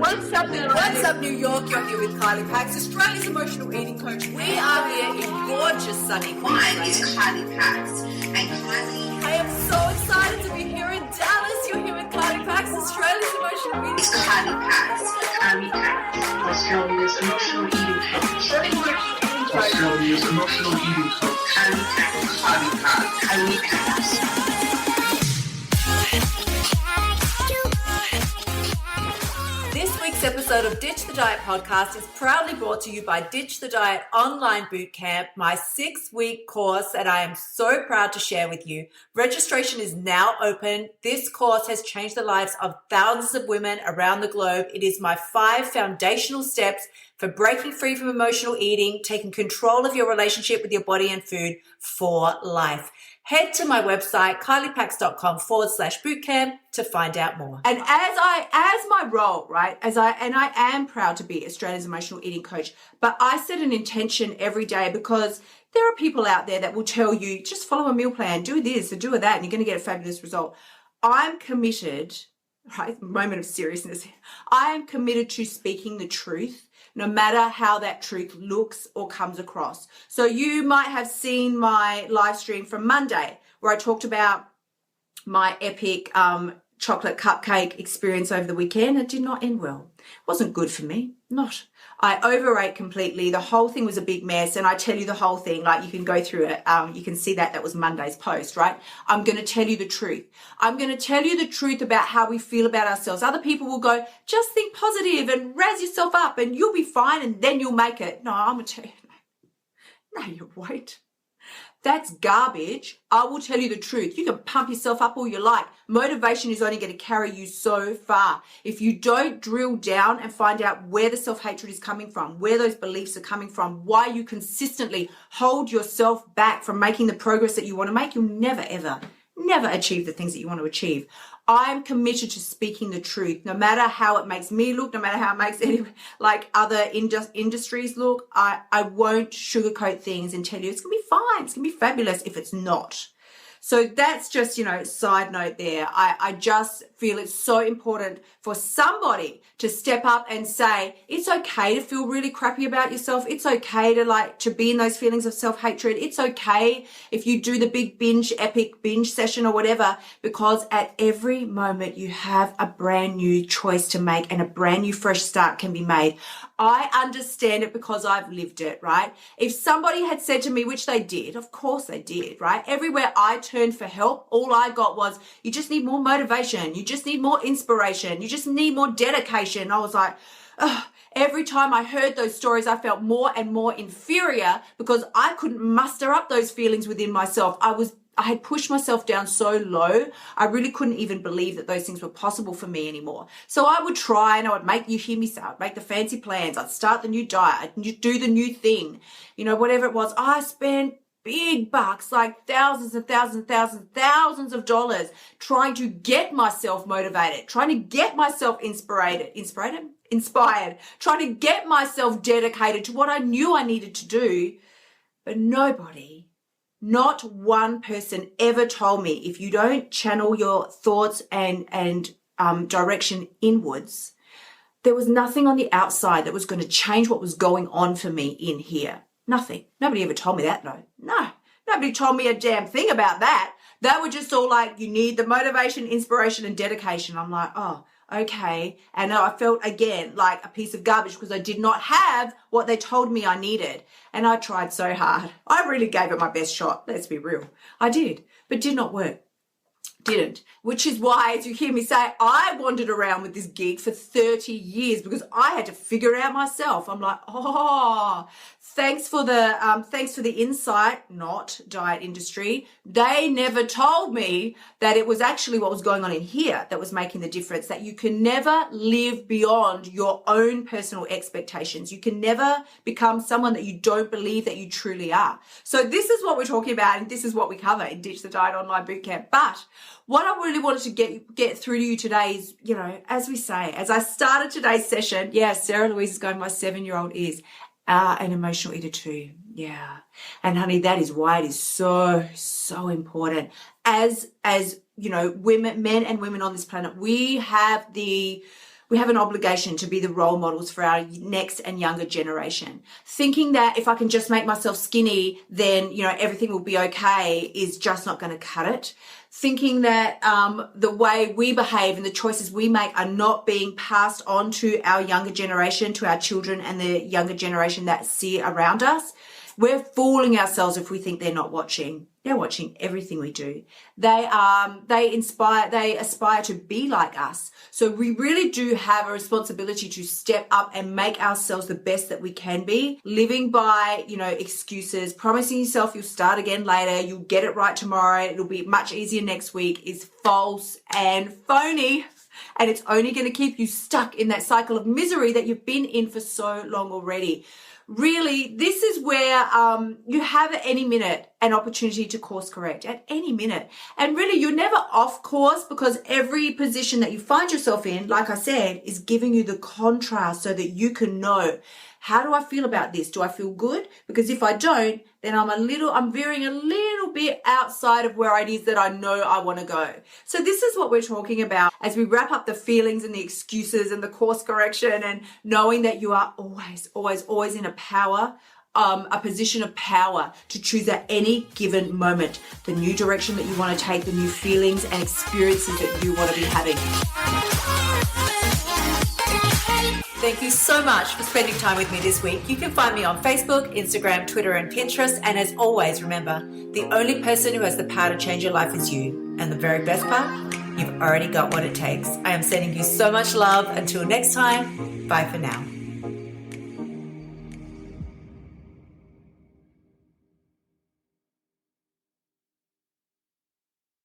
What's up, New York? You're here with Kylie Pax, Australia's emotional eating coach. We are here in gorgeous sunny Queensland. Mine is Kylie Pax, and Kylie. I am so excited to be here in Dallas. You're here with Kylie Pax, Australia's emotional eating It's coach. Kylie Pax, Kylie Pax, Australia's emotional eating coach. Australia's emotional eating coach. Kylie Pax, Kylie Pax, Kylie Pax. This week's episode of Ditch the Diet podcast is proudly brought to you by Ditch the Diet Online Bootcamp, my 6-week course that I am so proud to share with you. Registration is now open. This course has changed the lives of thousands of women around the globe. It is my 5 foundational steps for breaking free from emotional eating, taking control of your relationship with your body and food for life. Head to my website, kyliepax.com/bootcamp to find out more. And as my role, right, I am proud to be Australia's emotional eating coach, but I set an intention every day because there are people out there that will tell you, just follow a meal plan, do this or do that, and you're going to get a fabulous result. I'm committed, right, moment of seriousness. I am committed to speaking the truth, no matter how that truth looks or comes across. So you might have seen my live stream from Monday where I talked about my epic chocolate cupcake experience over the weekend. It did not end well. It wasn't good for me. Not. I overate completely. The whole thing was a big mess. And I tell you the whole thing, like you can go through it. You can see that was Monday's post, right? I'm going to tell you the truth. I'm going to tell you the truth about how we feel about ourselves. Other people will go, just think positive and razz yourself up and you'll be fine and then you'll make it. No, I'm going to tell you, no, you won't. That's garbage. I will tell you the truth. You can pump yourself up all you like. Motivation is only going to carry you so far. If you don't drill down and find out where the self-hatred is coming from, where those beliefs are coming from, why you consistently hold yourself back from making the progress that you want to make, you'll never, ever, never achieve the things that you want to achieve. I am committed to speaking the truth, no matter how it makes me look, no matter how it makes other industries look. I won't sugarcoat things and tell you it's going to be fine. It's going to be fabulous if it's not. So that's just, side note there. I just feel it's so important for somebody to step up and say, it's okay to feel really crappy about yourself. It's okay to be in those feelings of self-hatred. It's okay if you do the big epic binge session or whatever, because at every moment you have a brand new choice to make and a brand new fresh start can be made. I understand it because I've lived it, right? If somebody had said to me, which they did, of course they did, right? Everywhere I turned for help, all I got was, you just need more motivation. You just need more inspiration. You just need more dedication. I was like, ugh. Every time I heard those stories, I felt more and more inferior because I couldn't muster up those feelings within myself. I had pushed myself down so low, I really couldn't even believe that those things were possible for me anymore. So I would try and I would make, you hear me say, I'd make the fancy plans. I'd start the new diet. I'd do the new thing, whatever it was. I spent big bucks, like thousands and thousands and thousands of dollars trying to get myself motivated, trying to get myself inspired, trying to get myself dedicated to what I knew I needed to do. But nobody, not one person ever told me, if you don't channel your thoughts and direction inwards, there was nothing on the outside that was going to change what was going on for me in here. Nothing. Nobody ever told me that, though. No, nobody told me a damn thing about that. They were just all like, you need the motivation, inspiration, and dedication. I'm like, oh, okay. And I felt, again, like a piece of garbage because I did not have what they told me I needed. And I tried so hard. I really gave it my best shot. Let's be real. I did, but did not work. Didn't, which is why, as you hear me say, I wandered around with this gig for 30 years because I had to figure it out myself. I'm like, oh, thanks for the insight, not diet industry. They never told me that it was actually what was going on in here that was making the difference, that you can never live beyond your own personal expectations. You can never become someone that you don't believe that you truly are. So this is what we're talking about, and this is what we cover in Ditch the Diet Online Bootcamp. But what I really wanted to get through to you today is, as we say, as I started today's session, Sarah Louise is going, my 7-year-old is an emotional eater too. Yeah. And honey, that is why it is so, so important. As women, men and women on this planet, we have the we have an obligation to be the role models for our next and younger generation. Thinking that if I can just make myself skinny, then, everything will be okay is just not going to cut it. Thinking that the way we behave and the choices we make are not being passed on to our younger generation, to our children and the younger generation that see around us. We're fooling ourselves if we think they're not watching. They're watching everything we do. They aspire to be like us. So we really do have a responsibility to step up and make ourselves the best that we can be. Living by, excuses, promising yourself you'll start again later, you'll get it right tomorrow, it'll be much easier next week is false and phony. And it's only going to keep you stuck in that cycle of misery that you've been in for so long already. Really, this is where you have at any minute an opportunity to course correct, at any minute. And really, you're never off course because every position that you find yourself in, like I said, is giving you the contrast so that you can know, how do I feel about this? Do I feel good? Because if I don't, then I'm veering a little bit outside of where it is that I know I want to go. So this is what we're talking about as we wrap up the feelings and the excuses and the course correction, and knowing that you are always in a position of power to choose at any given moment the new direction that you want to take, the new feelings and experiences that you want to be having. Thank you so much for spending time with me this week. You can find me on Facebook, Instagram, Twitter, and Pinterest. And as always, remember, the only person who has the power to change your life is you. And the very best part, you've already got what it takes. I am sending you so much love. Until next time, bye for now.